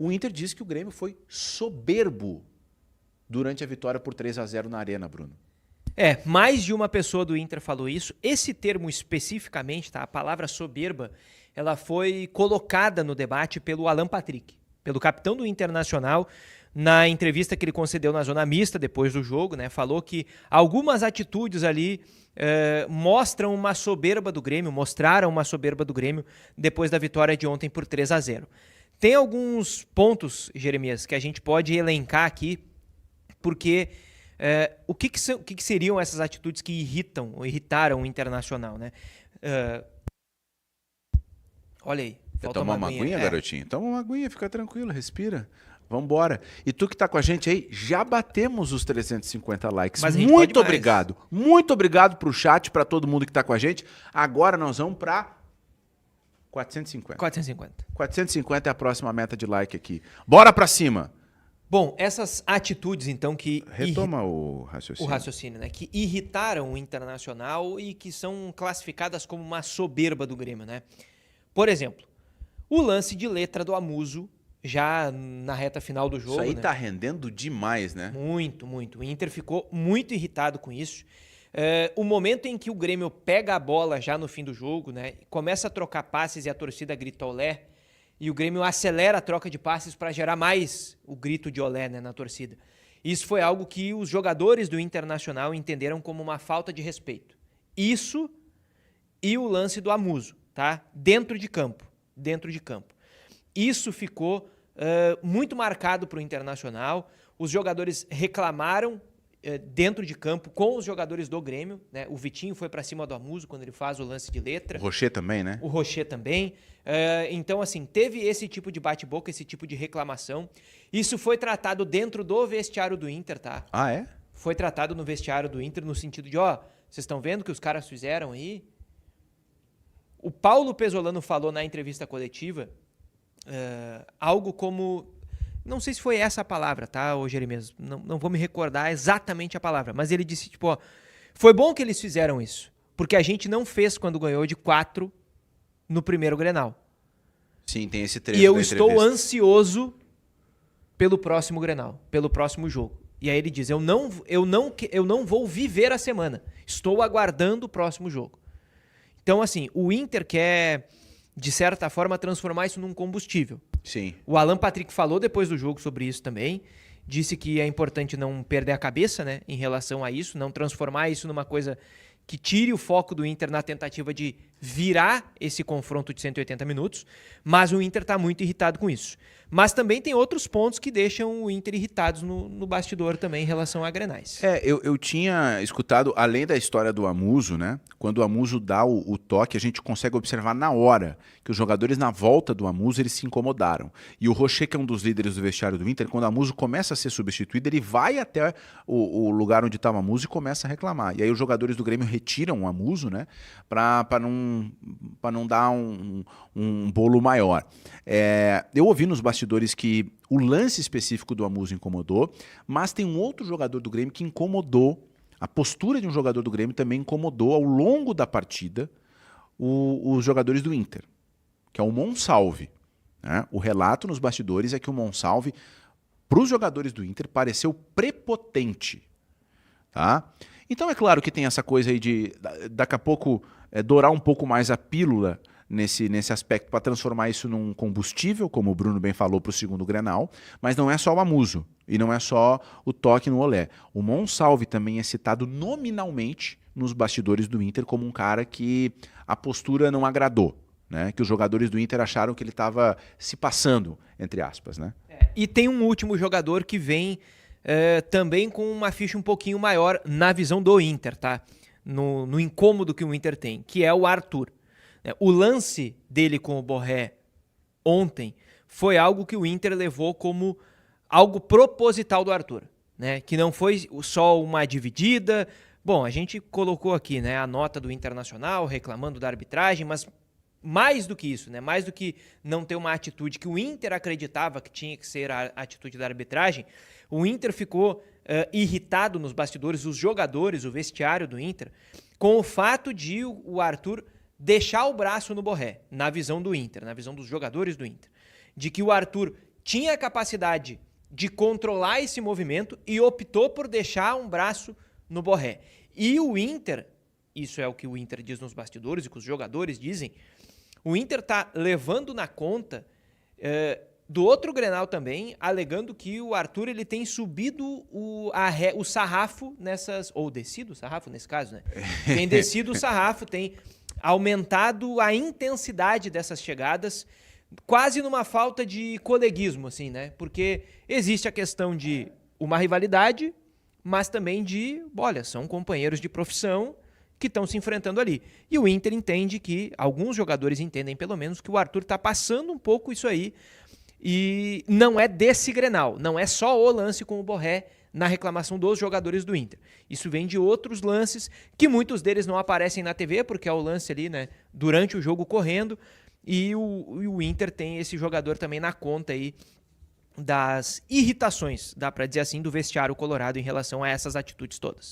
O Inter disse que o Grêmio foi soberbo durante a vitória por 3-0 na Arena, Bruno. Mais de uma pessoa do Inter falou isso. Esse termo especificamente, tá? A palavra soberba, ela foi colocada no debate pelo Alan Patrick, pelo capitão do Internacional, na entrevista que ele concedeu na Zona Mista depois do jogo, né? Falou que algumas atitudes ali mostraram uma soberba do Grêmio depois da vitória de ontem por 3-0. Tem alguns pontos, Jeremias, que a gente pode elencar aqui, porque o que seriam essas atitudes que irritaram o Internacional, né? Olha aí. Quer tomar uma aguinha, garotinho? Toma uma aguinha, fica tranquilo, respira. Vambora. E tu que tá com a gente aí, já batemos os 350 likes. Mas muito obrigado. Muito obrigado pro chat, pra todo mundo que tá com a gente. Agora nós vamos pra 450. 450 é a próxima meta de like aqui. Bora pra cima. Bom, essas atitudes, então, que... Retoma o raciocínio. O raciocínio, né? Que irritaram o Internacional e que são classificadas como uma soberba do Grêmio, né? Por exemplo, o lance de letra do Amuso, já na reta final do jogo. Isso aí, né? Tá rendendo demais, né? Muito, muito. O Inter ficou muito irritado com isso. O momento em que o Grêmio pega a bola já no fim do jogo, né? Começa a trocar passes e a torcida grita olé, e o Grêmio acelera a troca de passes para gerar mais o grito de olé, né, na torcida. Isso foi algo que os jogadores do Internacional entenderam como uma falta de respeito. Isso e o lance do Amuso, tá? Dentro de campo. Isso ficou muito marcado para o Internacional. Os jogadores reclamaram dentro de campo com os jogadores do Grêmio, né? O Vitinho foi para cima do Amuso quando ele faz o lance de letra. O Rocher também, né? O Rocher também. Então, assim, teve esse tipo de bate-boca, esse tipo de reclamação. Isso foi tratado dentro do vestiário do Inter, tá? Ah, é? Foi tratado no vestiário do Inter no sentido de, vocês estão vendo o que os caras fizeram aí? O Paulo Pesolano falou na entrevista coletiva algo como... Não sei se foi essa a palavra, tá, ô Jeremias? Não vou me recordar exatamente a palavra, mas ele disse, tipo, foi bom que eles fizeram isso, porque a gente não fez quando ganhou de 4 no primeiro Grenal. Sim, tem esse trecho. E eu estou ansioso pelo próximo Grenal, pelo próximo jogo. E aí ele diz, eu não vou viver a semana, estou aguardando o próximo jogo. Então, assim, o Inter quer, de certa forma, transformar isso num combustível. Sim. O Alan Patrick falou depois do jogo sobre isso também, disse que é importante não perder a cabeça, né, em relação a isso, não transformar isso numa coisa que tire o foco do Inter na tentativa de virar esse confronto de 180 minutos, mas o Inter está muito irritado com isso. Mas também tem outros pontos que deixam o Inter irritados no bastidor também em relação a Grenais. Eu tinha escutado, além da história do Amuso, né? Quando o Amuso dá o toque, a gente consegue observar na hora que os jogadores na volta do Amuso, eles se incomodaram. E o Rocher, que é um dos líderes do vestiário do Inter, quando o Amuso começa a ser substituído, ele vai até o lugar onde estava o Amuso e começa a reclamar. E aí os jogadores do Grêmio retiram o Amuso, né? Para não dar um bolo maior. Eu ouvi nos bastidores que o lance específico do Amuso incomodou, mas tem um outro jogador do Grêmio que incomodou, a postura de um jogador do Grêmio também incomodou ao longo da partida os jogadores do Inter, que é o Monsalve. Né? O relato nos bastidores é que o Monsalve, para os jogadores do Inter, pareceu prepotente. Tá? Então é claro que tem essa coisa aí de, daqui a pouco, dourar um pouco mais a pílula nesse aspecto para transformar isso num combustível, como o Bruno bem falou, para o segundo Grenal, mas não é só o Amuso e não é só o toque no olé. O Monsalve também é citado nominalmente nos bastidores do Inter como um cara que a postura não agradou, né? Que os jogadores do Inter acharam que ele estava se passando, entre aspas. Né? E tem um último jogador que vem também com uma ficha um pouquinho maior na visão do Inter, tá? No incômodo que o Inter tem, que é o Arthur. O lance dele com o Borré ontem foi algo que o Inter levou como algo proposital do Arthur, né? Que não foi só uma dividida. Bom, a gente colocou aqui, né, a nota do Internacional reclamando da arbitragem, mas mais do que isso, né? Mais do que não ter uma atitude que o Inter acreditava que tinha que ser a atitude da arbitragem, o Inter ficou irritado nos bastidores, os jogadores, o vestiário do Inter, com o fato de o Arthur deixar o braço no Borré, na visão do Inter, na visão dos jogadores do Inter. De que o Arthur tinha a capacidade de controlar esse movimento e optou por deixar um braço no Borré. E o Inter, isso é o que o Inter diz nos bastidores e que os jogadores dizem, o Inter está levando na conta do outro Grenal também, alegando que o Arthur ele tem subido o sarrafo nessas... Ou descido o sarrafo nesse caso, né? Tem descido o sarrafo, tem aumentado a intensidade dessas chegadas, quase numa falta de coleguismo, assim, né? Porque existe a questão de uma rivalidade, mas também de, olha, são companheiros de profissão que estão se enfrentando ali. E o Inter entende que, alguns jogadores entendem pelo menos, que o Arthur está passando um pouco isso aí, e não é desse Grenal, não é só o lance com o Borré na reclamação dos jogadores do Inter. Isso vem de outros lances, que muitos deles não aparecem na TV, porque é o lance ali, né, durante o jogo correndo, e o Inter tem esse jogador também na conta aí das irritações, dá para dizer assim, do vestiário colorado em relação a essas atitudes todas.